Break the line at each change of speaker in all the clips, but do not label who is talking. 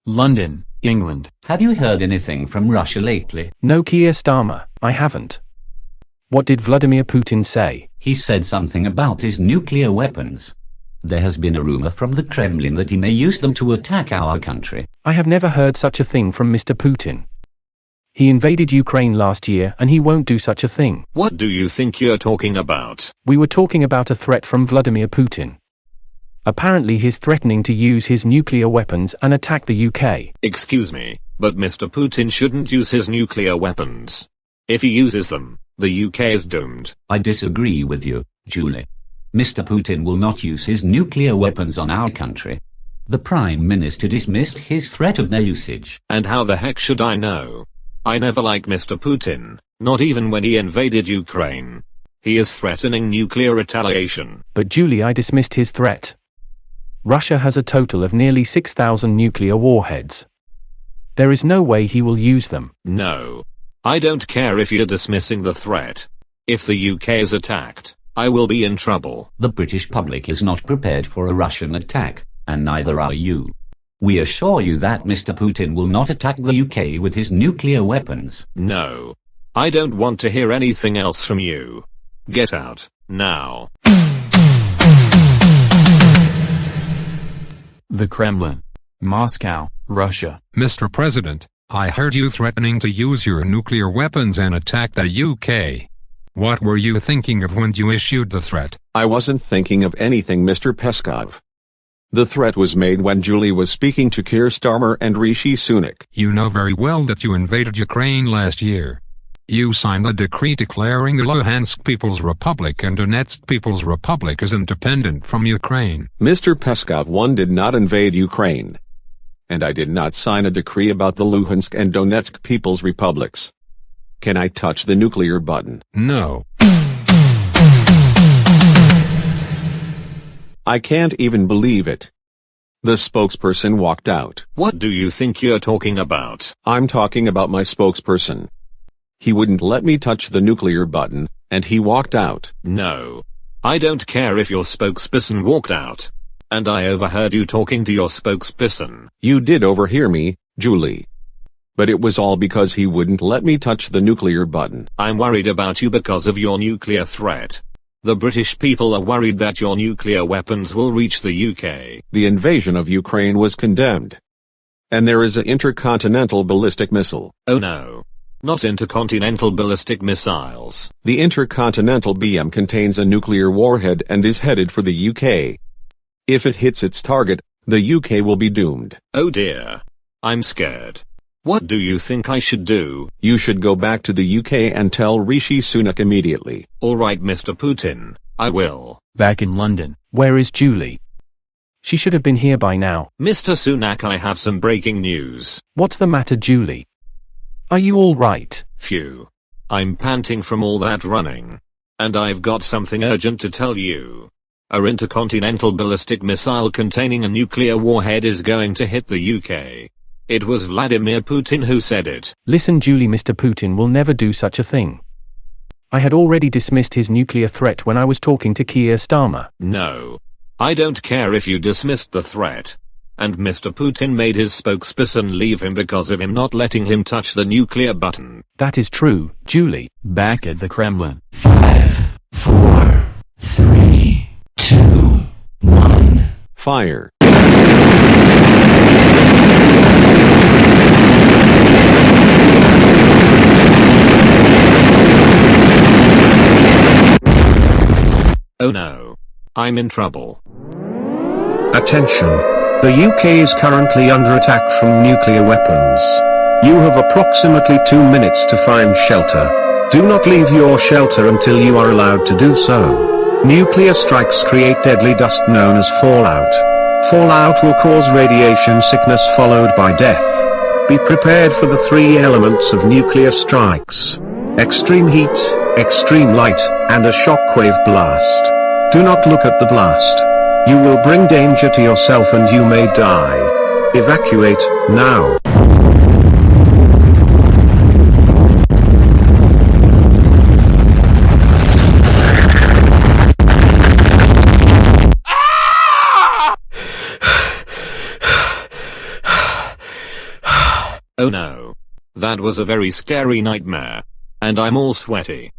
London, England.
Have you heard anything from Russia lately?
No, Keir Starmer, I haven't. What did Vladimir Putin say?
He said something about his nuclear weapons. There has been a rumor from the Kremlin that he may use them to attack our country.
I have never heard such a thing from Mr. Putin. He invaded Ukraine last year and he won't do such a thing.
What do you think you're talking about?
We were talking about a threat from Vladimir Putin. Apparently he's threatening to use his nuclear weapons and attack the UK.
Excuse me, but Mr. Putin shouldn't use his nuclear weapons. If he uses them, the UK is doomed.
I disagree with you, Julie. Mr. Putin will not use his nuclear weapons on our country. The Prime Minister dismissed his threat of their usage.
And how the heck should I know? I never liked Mr. Putin, not even when he invaded Ukraine. He is threatening nuclear retaliation.
But Julie, I dismissed his threat. Russia has a total of nearly 6,000 nuclear warheads. There is no way he will use them.
No. I don't care if you're dismissing the threat. If the UK is attacked, I will be in trouble.
The British public is not prepared for a Russian attack, and neither are you. We assure you that Mr. Putin will not attack the UK with his nuclear weapons.
No. I don't want to hear anything else from you. Get out, now.
The Kremlin. Moscow, Russia.
Mr. President, I heard you threatening to use your nuclear weapons and attack the UK. What were you thinking of when you issued the threat?
I wasn't thinking of anything, Mr. Peskov. The threat was made when Julie was speaking to Keir Starmer and Rishi Sunak.
You know very well that you invaded Ukraine last year. You signed a decree declaring the Luhansk People's Republic and Donetsk People's Republic as independent from Ukraine.
Mr. Peskov, one did not invade Ukraine. And I did not sign a decree about the Luhansk and Donetsk People's Republics. Can I touch the nuclear button?
No.
I can't even believe it. The spokesperson walked out.
What do you think you're talking about?
I'm talking about my spokesperson. He wouldn't let me touch the nuclear button, and he walked out.
No. I don't care if your spokesperson walked out. And I overheard you talking to your spokesperson.
You did overhear me, Julie. But it was all because he wouldn't let me touch the nuclear button.
I'm worried about you because of your nuclear threat. The British people are worried that your nuclear weapons will reach the UK.
The invasion of Ukraine was condemned. And there is an intercontinental ballistic missile.
Oh no. Not intercontinental ballistic missiles.
The intercontinental BM contains a nuclear warhead and is headed for the UK. If it hits its target, the UK will be doomed.
Oh dear. I'm scared. What do you think I should do?
You should go back to the UK and tell Rishi Sunak immediately.
Alright, Mr. Putin, I will.
Back in London.
Where is Julie? She should have been here by now.
Mr. Sunak, I have some breaking news.
What's the matter, Julie? Are you all right?
Phew. I'm panting from all that running. And I've got something urgent to tell you. Our intercontinental ballistic missile containing a nuclear warhead is going to hit the UK. It was Vladimir Putin who said it.
Listen, Julie, Mr. Putin will never do such a thing. I had already dismissed his nuclear threat when I was talking to Keir Starmer.
No. I don't care if you dismissed the threat. And Mr. Putin made his spokesperson leave him because of him not letting him touch the nuclear button.
That is true, Julie.
Back at the Kremlin.
5, 4, 3, 2, 1.
Fire.
Oh no. I'm in trouble.
Attention. The UK is currently under attack from nuclear weapons. You have approximately 2 minutes to find shelter. Do not leave your shelter until you are allowed to do so. Nuclear strikes create deadly dust known as fallout. Fallout will cause radiation sickness followed by death. Be prepared for the 3 elements of nuclear strikes: extreme heat, extreme light, and a shockwave blast. Do not look at the blast. You will bring danger to yourself and you may die. Evacuate, now.
Oh no. That was a very scary nightmare. And I'm all sweaty.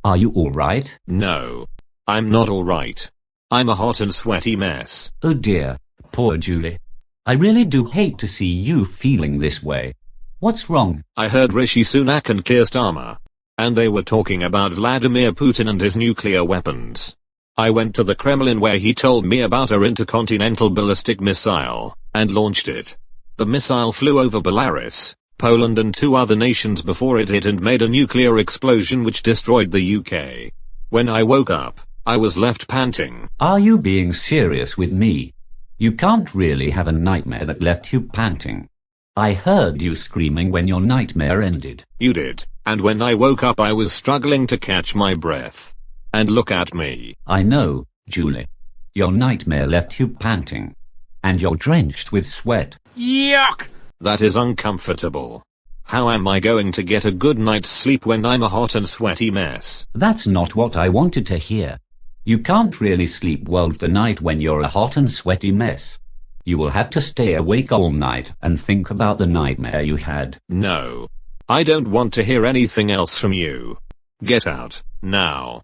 Are you alright?
No. I'm not alright. I'm a hot and sweaty mess.
Oh dear, poor Julie. I really do hate to see you feeling this way. What's wrong?
I heard Rishi Sunak and Keir Starmer. And they were talking about Vladimir Putin and his nuclear weapons. I went to the Kremlin where he told me about our intercontinental ballistic missile, and launched it. The missile flew over Belarus, Poland and 2 other nations before it hit and made a nuclear explosion which destroyed the UK. When I woke up, I was left panting.
Are you being serious with me? You can't really have a nightmare that left you panting. I heard you screaming when your nightmare ended.
You did, and when I woke up I was struggling to catch my breath. And look at me.
I know, Julie. Your nightmare left you panting. And you're drenched with sweat.
Yuck! That is uncomfortable. How am I going to get a good night's sleep when I'm a hot and sweaty mess?
That's not what I wanted to hear. You can't really sleep well tonight when you're a hot and sweaty mess. You will have to stay awake all night and think about the nightmare you had.
No. I don't want to hear anything else from you. Get out, now.